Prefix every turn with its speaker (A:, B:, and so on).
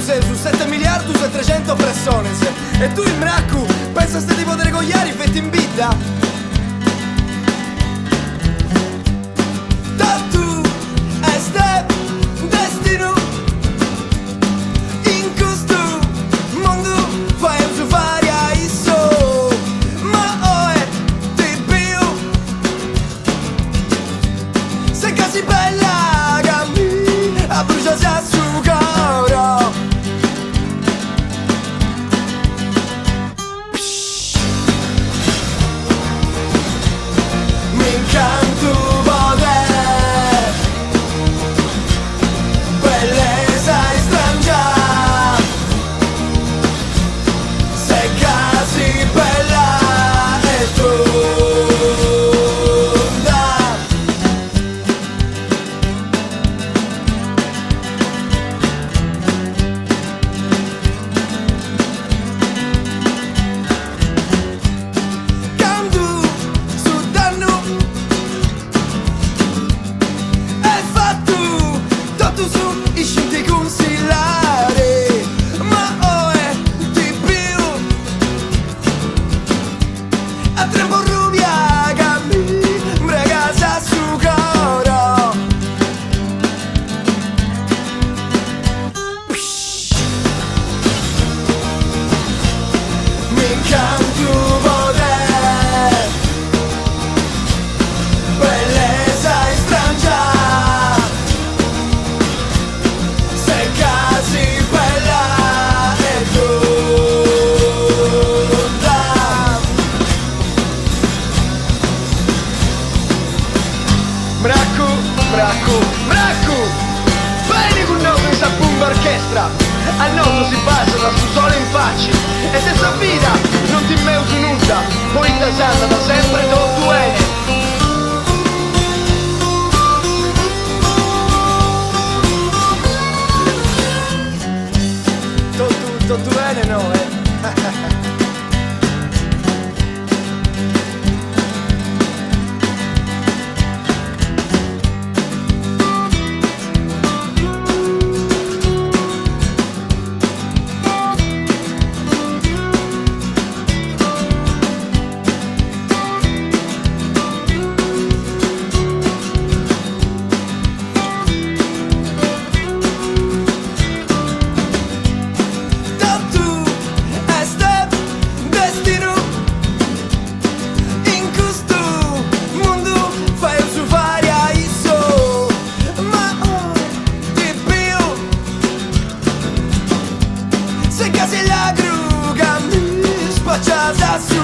A: sei su 7 miliardi e 300 persone. E tu in bracco pensa ste tipo delle cogliari fetti in bidda. Tu este destino in questo mondo fai un safari a isso. Ma è di più se casi bella cambi a bruciarsi a su coro. Mi incanto Mracco, vieni con noi questa bomba orchestra. Al nostro si basa da su sole in faccia. E se sta vita non ti meuso nulla, poi da santa da sempre tu ene. Tu ene no, se casi la gruga mi spacciata.